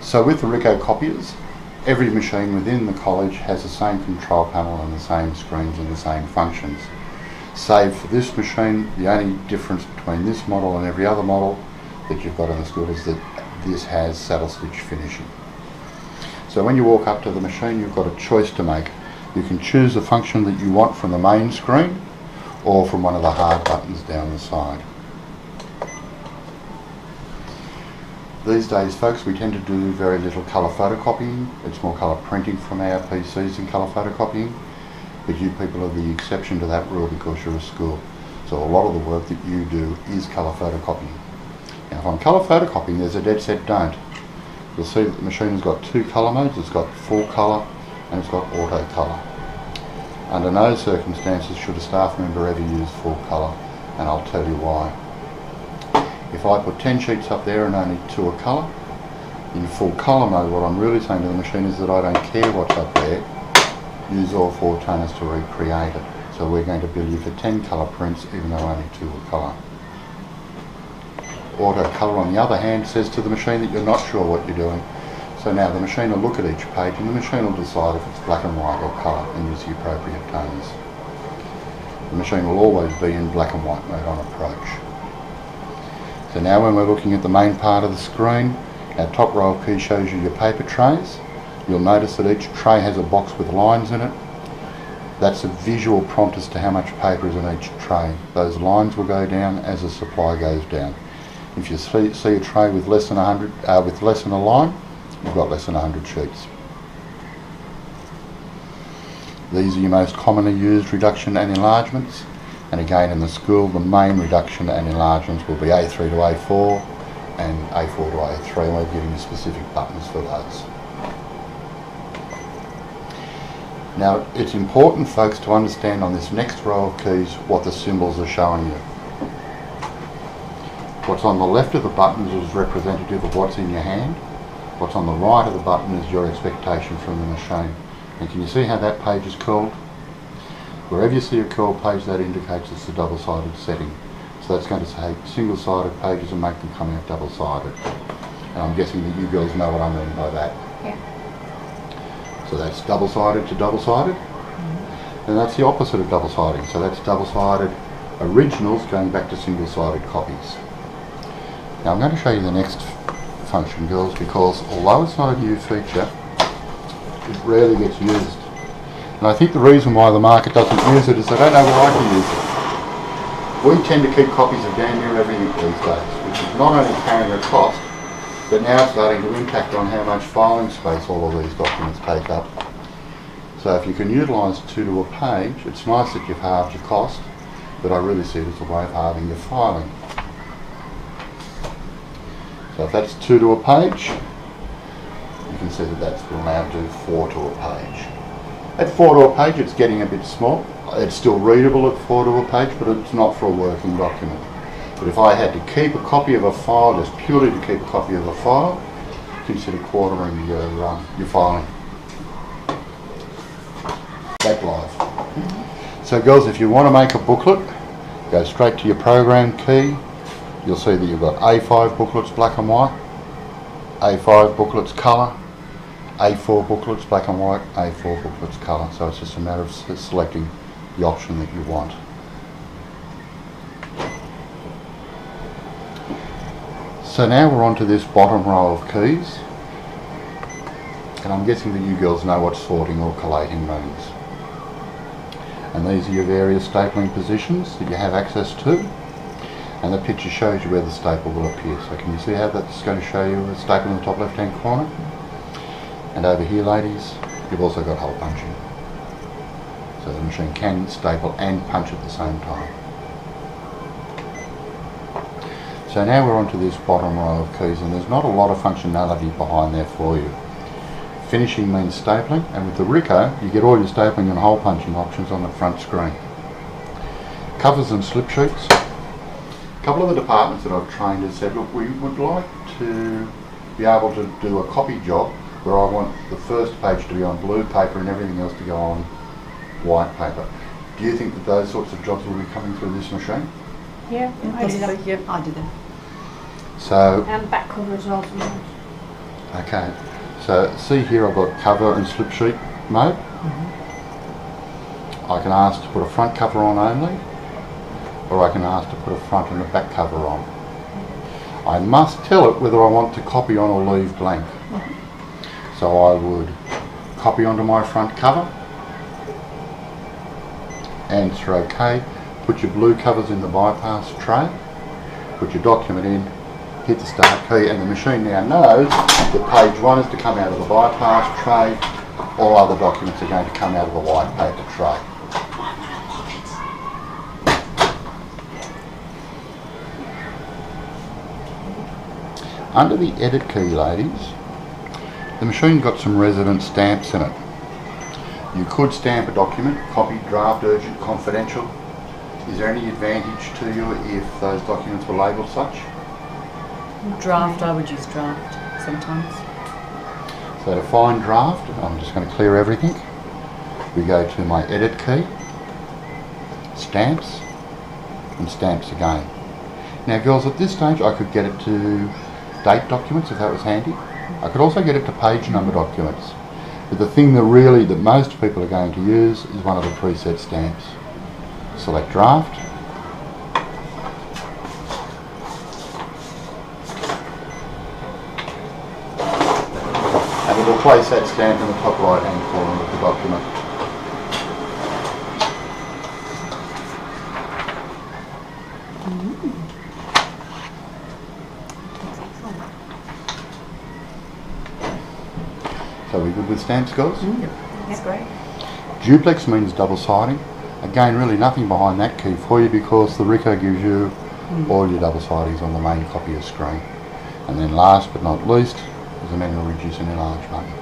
So with the Ricoh copiers, every machine within the college has the same control panel and the same screens and the same functions. Save for this machine, the only difference between this model and every other model that you've got in the school is that this has saddle stitch finishing. So when you walk up to the machine, you've got a choice to make. You can choose the function that you want from the main screen or from one of the hard buttons down the side. These days, folks, we tend to do very little colour photocopying. It's more colour printing from our PCs than colour photocopying. But you people are the exception to that rule because you're a school. So a lot of the work that you do is colour photocopying. Now if I'm colour photocopying, there's a dead set don't. You'll see that the machine has got two colour modes. It's got full colour and it's got auto colour. Under no circumstances should a staff member ever use full colour, and I'll tell you why. If I put 10 sheets up there and only 2 are colour, in full colour mode, what I'm really saying to the machine is that I don't care what's up there, use all 4 toners to recreate it. So we're going to bill you for 10 colour prints even though only 2 are colour. Auto colour, on the other hand, says to the machine that you're not sure what you're doing. So now the machine will look at each page and the machine will decide if it's black and white or colour and use the appropriate toners. The machine will always be in black and white mode on approach. So now when we're looking at the main part of the screen, our top row of keys shows you your paper trays. You'll notice that each tray has a box with lines in it. That's a visual prompt as to how much paper is in each tray. Those lines will go down as the supply goes down. If you see a tray with less than a line, you've got less than 100 sheets. These are your most commonly used reduction and enlargements. And again, in the school, the main reduction and enlargements will be A3 to A4 and A4 to A3, and we're giving you specific buttons for those. Now, it's important, folks, to understand on this next row of keys what the symbols are showing you. What's on the left of the buttons is representative of what's in your hand. What's on the right of the button is your expectation from the machine. And can you see how that page is curled? Wherever you see a curled page, that indicates it's a double-sided setting. So that's going to say single-sided pages and make them come out double-sided. And I'm guessing that you girls know what I mean by that. Yeah. So that's double-sided to double-sided. And that's the opposite of double-siding. So that's double-sided originals going back to single-sided copies. Now I'm going to show you the next function, girls, because although it's not a new feature, it rarely gets used. And I think the reason why the market doesn't use it is they don't know where I can use it. We tend to keep copies of damn near everything these days, which is not only carrying a cost, but now starting to impact on how much filing space all of these documents take up. So if you can utilise 2 to a page, it's nice that you've halved your cost, but I really see it as a way of halving your filing. So if that's 2 to a page, you can see that that's will now do 4 to a page. At 4 to a page, it's getting a bit small. It's still readable at 4 to a page, but it's not for a working document. But if I had to keep a copy of a file, just purely to keep a copy of a file, consider quartering your filing. Back live. So girls, if you want to make a booklet, go straight to your program key. You'll see that you've got A5 booklets black and white, A5 booklets colour, A4 booklets black and white, A4 booklets colour. So it's just a matter of selecting the option that you want. So now we're on to this bottom row of keys, and I'm guessing that you girls know what sorting or collating means. And these are your various stapling positions that you have access to. And the picture shows you where the staple will appear. So can you see how that's going to show you a staple in the top left hand corner? And over here, ladies, you've also got hole punching. So the machine can staple and punch at the same time. So now we're onto this bottom row of keys, and there's not a lot of functionality behind there for you. Finishing means stapling, and with the Ricoh, you get all your stapling and hole punching options on the front screen. Covers and slip sheets. A couple of the departments that I've trained have said, look, we would like to be able to do a copy job where I want the first page to be on blue paper and everything else to go on white paper. Do you think that those sorts of jobs will be coming through this machine? Yeah, I do them. I do them. So, And back cover as well sometimes. Okay, so see here I've got cover and slip sheet mode. I can ask to put a front cover on only, or I can ask to put a front and a back cover on. I must tell it whether I want to copy on or leave blank. So I would copy onto my front cover, answer OK, put your blue covers in the bypass tray, put your document in, hit the start key, and the machine now knows that page 1 is to come out of the bypass tray, all other documents are going to come out of the white paper tray. Under the edit key, ladies, the machine got some resident stamps in it. You could stamp a document, copy, draft, urgent, confidential. Is there any advantage to you if those documents were labelled such? Draft, I would use draft sometimes. So to find draft, I'm just going to clear everything. We go to my edit key, stamps, and stamps again. Now girls, at this stage I could get it to date documents if that was handy. I could also get it to page number documents. But the thing that most people are going to use is one of the preset stamps. Select draft. And it will place that stamp in the top right hand corner of the document. So we're good with stamps, guys? That's great. Duplex means double siding. Again, really nothing behind that key for you because the Ricoh gives you all your double sidings on the main copy of screen. And then last but not least is the manual reduce and enlarge button.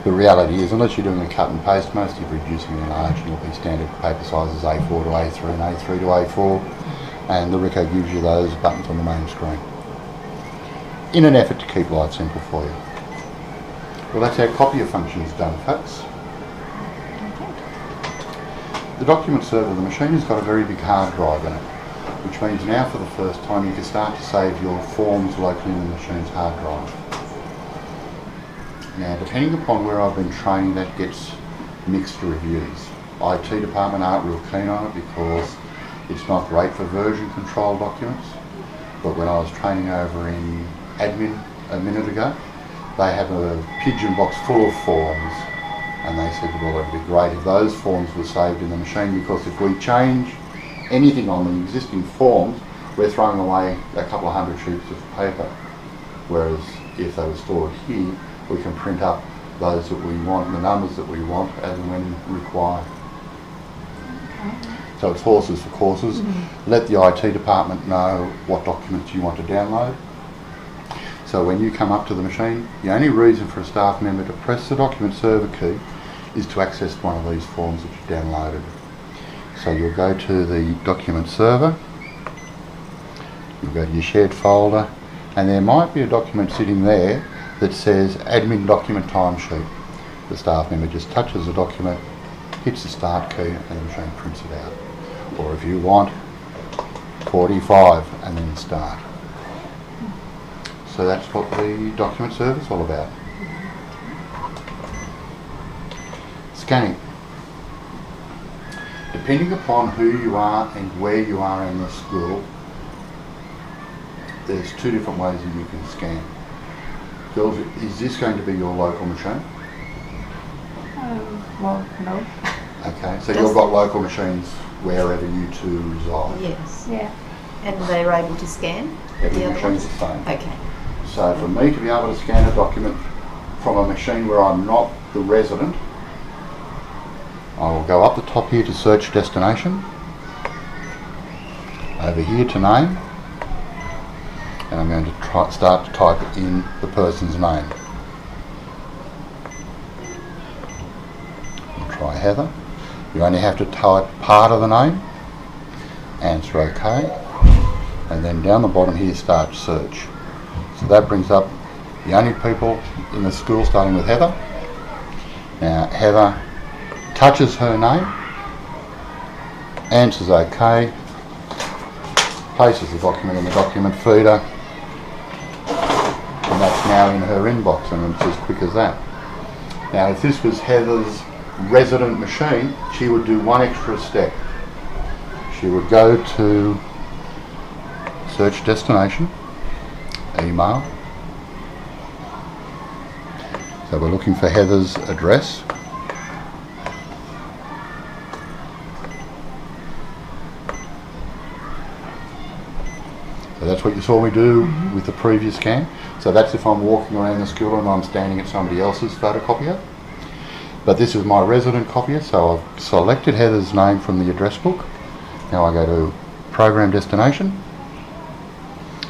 The reality is, unless you're doing a cut and paste, most of your reducing and enlarging will be standard paper sizes A4 to A3 and A3 to A4, and the Ricoh gives you those buttons on the main screen in an effort to keep life simple for you. Well, that's our copier functions done, folks. The document server of the machine has got a very big hard drive in it, which means now for the first time you can start to save your forms locally in the machine's hard drive. Now, depending upon where I've been trained, that gets mixed reviews. IT department aren't real keen on it because it's not great for version control documents, but when I was training over in admin a minute ago, they have a pigeon box full of forms, and they said, well, it'd be great if those forms were saved in the machine, because if we change anything on the existing forms, we're throwing away a couple of hundred sheets of paper, whereas if they were stored here, we can print up those that we want, the numbers that we want, as and when required. So it's horses for courses. Let the IT department know what documents you want to download. So when you come up to the machine, the only reason for a staff member to press the document server key is to access one of these forms that you've downloaded. So you'll go to the document server, you'll go to your shared folder, and there might be a document sitting there that says admin document timesheet. The staff member just touches the document, hits the start key, and the machine prints it out. Or if you want, 45 and then start. So that's what the document server is all about. Scanning. Depending upon who you are and where you are in the school, there's two different ways that you can scan. Girls, is this going to be your local machine? Well, no. Okay, so you've got local machines wherever you two reside. Yes. Yeah. And they are able to scan Every the other machine's ones? the same. Okay. So for me to be able to scan a document from a machine where I'm not the resident, I will go up the top here to search destination, over here to name, and I'm going to start to type in the person's name. We'll try Heather. You only have to type part of the name, answer OK, and then down the bottom here start search. So that brings up the only people in the school starting with Heather. Now Heather touches her name, answers OK, places the document in the document feeder, and that's now in her inbox, and it's as quick as that. Now, if this was Heather's resident machine, she would do one extra step. She would go to search destination, email. So we're looking for Heather's address. So that's what you saw me do with the previous scan. So that's if I'm walking around the school and I'm standing at somebody else's photocopier. But this is my resident copier, so I've selected Heather's name from the address book. Now I go to program destination.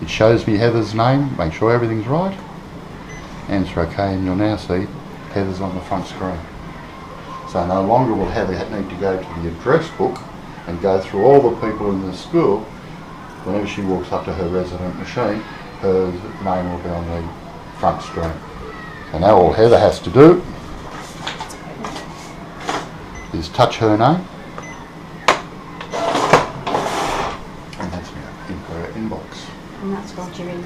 It shows me Heather's name, make sure everything's right. Answer OK, and you'll now see Heather's on the front screen. So no longer will Heather need to go to the address book and go through all the people in the school. Whenever she walks up to her resident machine, her name will be on the front screen. So now all Heather has to do is touch her name, and that's now in her inbox. And that's Roger in.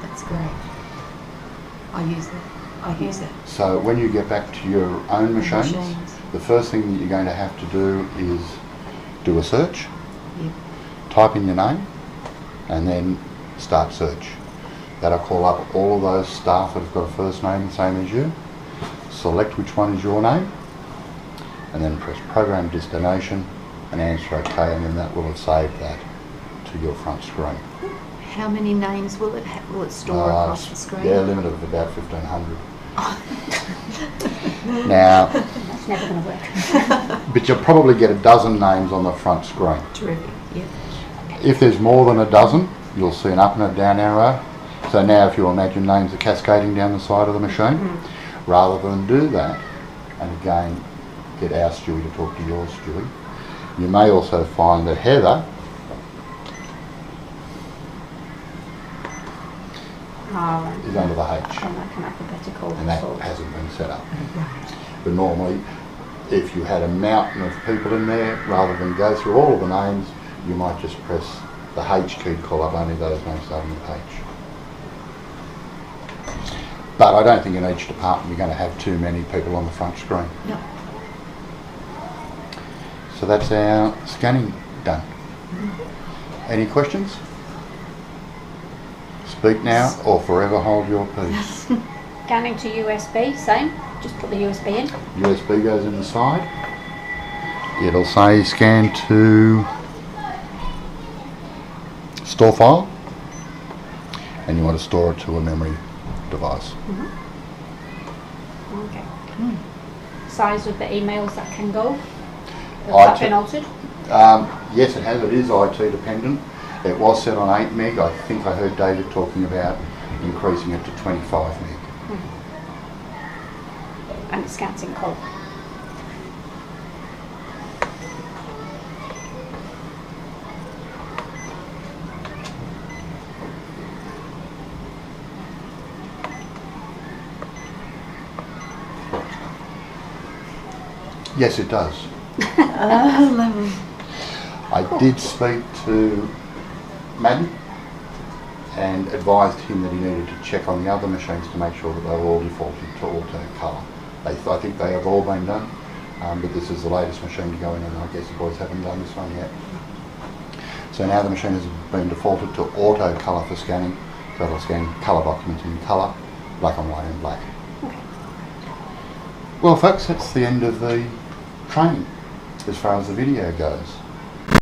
That's great. I use that. I use that. So when you get back to your own machines, the first thing that you're going to have to do is do a search, Yep. type in your name, and then start search. That'll call up all of those staff that have got a first name the same as you, select which one is your name, and then press program destination and answer OK, and then that will have saved that to your front screen. How many names will it store across the screen? Yeah, limit of about 1,500. Now, That's never going to work. but you'll probably get a dozen names on the front screen. Terrific. Yep. If there's more than a dozen, you'll see an up and a down arrow. So now if you imagine names are cascading down the side of the machine, rather than do that, and again get our Stewie to talk to yours, Stewie, you may also find that Heather is under the H, And that can alphabetical. and that hasn't been set up. But normally, if you had a mountain of people in there, rather than go through all of the names, you might just press the H key to call up only those names starting with H. But I don't think in each department you're going to have too many people on the front screen. No. So that's our scanning done. Any questions? Speak now or forever hold your peace. Scanning to USB, same. Just put the USB in. USB goes in the side. It'll say scan to store file, and you want to store it to a memory device. Okay. Size of the emails that can go. Has I that t- been altered? Yes, it has. It is IT dependent. It was set on 8 meg. I think I heard David talking about increasing it to 25 meg. And it scans in colour. Yes, it does. Oh, lovely. I did speak to Madden and advised him that he needed to check on the other machines to make sure that they were all defaulted to auto colour. I think they have all been done, but this is the latest machine to go in, and I guess the boys haven't done this one yet. So now the machine has been defaulted to auto colour for scanning, so it'll scan colour documents in colour, black and white and black. Okay. Well folks, that's the end of the training as far as the video goes.